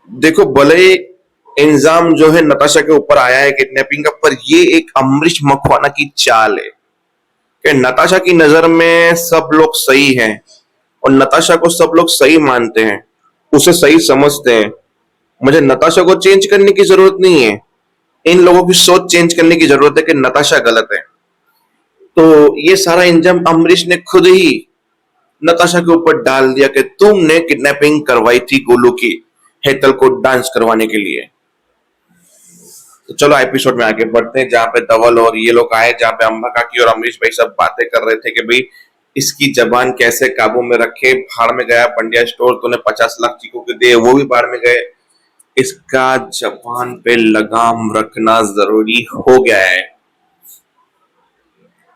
देखो, भले ही इल्जाम जो है नताशा के ऊपर आया है किडनैपिंग का, पर ये एक अमरीश मकवाना की चाल है कि नताशा की नजर में सब लोग सही हैं और नताशा को सब लोग सही मानते हैं, उसे सही समझते हैं। मुझे नताशा को चेंज करने की जरूरत नहीं है, इन लोगों की सोच चेंज करने की जरूरत है कि नताशा गलत है। तो ये सारा इंजम अमरीश ने खुद ही नताशा के ऊपर डाल दिया कि तुमने किडनैपिंग करवाई थी गोलू की, हेतल को डांस करवाने के लिए। तो चलो एपिसोड में आगे बढ़ते हैं, जहां पे धवल और ये लोग आए, जहां पे अम्बा काकी और अमरीश भाई सब बातें कर रहे थे कि भाई इसकी जबान कैसे काबू में रखे। भाड़ में गया पंड्या स्टोर, तूने 50 लाख चीकू के दिए, वो भी भाड़ में गए। इसका जबान पे लगाम रखना जरूरी हो गया है।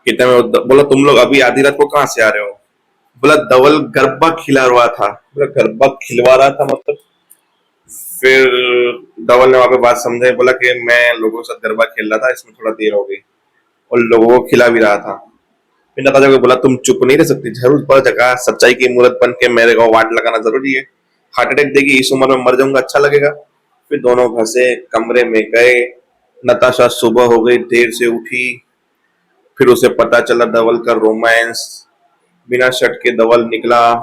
कितने में बोला, तुम लोग अभी आधी रात को कहां से आ रहे हो? बोला, धवल गरबा खिला रहा था। बोला, गरबा खिलवा रहा था मतलब? फिर धवल ने वहां पे बात समझाई, बोला कि मैं लोगों के साथ गरबा खेल रहा था, इसमें थोड़ा देर हो गई और लोगों को खिला भी रहा था। फिर नताशा को बोला, तुम चुप नहीं रह सकती, जरूर पर जगह सच्चाई की मूरत बन के मेरे को वाट लगाना जरूरी है। हार्ट अटैक देगी, इस उम्र में मर जाऊंगा, अच्छा लगेगा? फिर दोनों घसे कमरे में गए। नताशा सुबह हो गई, देर से उठी। फिर उसे पता चला धवल का रोमांस। बिना शर्ट के धवल निकला,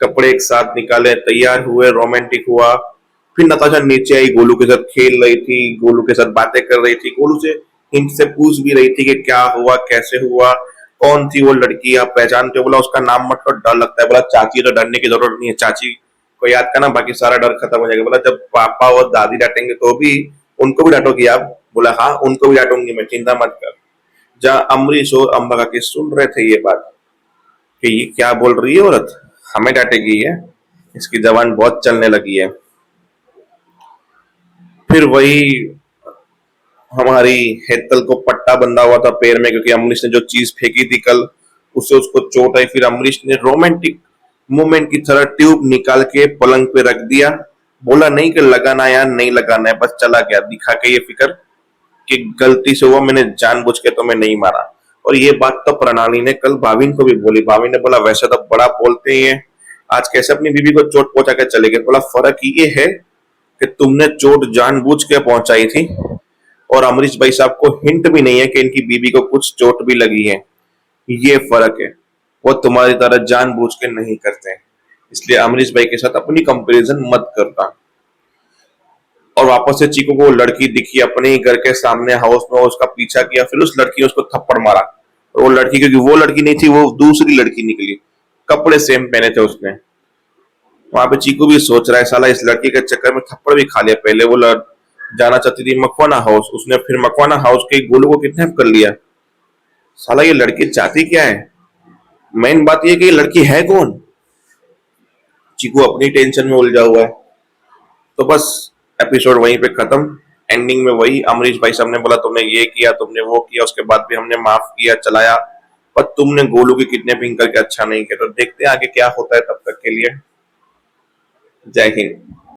कपड़े एक साथ निकाले, तैयार हुए, रोमांटिक हुआ। फिर नताशा नीचे आई, गोलू के साथ खेल रही थी, गोलू के साथ बातें कर रही थी, गोलू से हिंट से पूछ भी रही थी कि क्या हुआ, कैसे हुआ, कौन थी वो लड़की, आप पहचानते हो? बोला, उसका नाम मत लो, डर लगता है। बोला, चाची तो डरने की जरूरत नहीं है, चाची को याद करना, बाकी सारा डर खत्म हो जाएगा। बोला, जब पापा और दादी डांटेंगे तो भी उनको भी डांटोगी आप? बोला, हाँ उनको भी डांटूंगी मैं, चिंता मत कर। जहाँ अमरीश और अम्बा काकी सुन रहे थे ये बात कि ये क्या बोल रही है औरत, हमें डांटेगी है, इसकी जबान बहुत चलने लगी है। फिर वही हमारी हेतल को पट्टा बंधा हुआ था पैर में, क्योंकि अमरीश ने जो चीज फेंकी थी कल, उससे उसको चोट आई। फिर अमरीश ने रोमांटिक मूवमेंट की तरह ट्यूब निकाल के पलंग पे रख दिया। बोला नहीं कि लगाना है या नहीं लगाना है, बस चला गया दिखा के ये फिक्र कि गलती से हुआ, मैंने जानबूझ के तुम्हें नहीं मारा। और ये बात तो प्रणाली ने कल भाविन को भी बोली। भाविन ने बोला, वैसे तो बड़ा बोलते ही है, आज कैसे अपनी बीबी को चोट पहुंचा के चले गए? बोला, फर्क ये है कि तुमने चोट जानबूझ के पहुंचाई थी और अमरीश भाई साहब को हिंट भी नहीं है कि इनकी बीबी को कुछ चोट भी लगी है। ये फर्क है, वो तुम्हारी तरह जानबूझ के नहीं करते। इसलिए अमरीश भाई के साथ अपनी कंपैरिजन मत करता। और वापस से चीकू को वो लड़की दिखी अपने ही घर के सामने हाउस में, उसका पीछा किया, फिर उस लड़की ने उसको थप्पड़ मारा। और वो लड़की, क्योंकि वो लड़की नहीं थी, वो दूसरी लड़की निकली, कपड़े सेम पहने थे उसने। वहां पे चीकू भी सोच रहा है, साला इस लड़की के चक्कर में थप्पड़ भी खा लिया। पहले वो जाना चाहती थी मकवाना हाउस, उसने फिर मकवाना हाउस के गोलू को किडनैप कर लिया। साला ये लड़की चाहती क्या है? मेन बात ये कि ये लड़की है कौन? चीकू अपनी टेंशन में उलझा हुआ है। तो बस एपिसोड वहीं पे खत्म। एंडिंग में वही अमरीश भाई साहब ने बोला, तुमने ये किया, तुमने वो किया, उसके बाद भी हमने माफ किया, चलाया, पर तुमने गोलू की किडनैपिंग करके अच्छा नहीं किया। तो देखते हैं आगे क्या होता है, तब तक के लिए जय हिंद।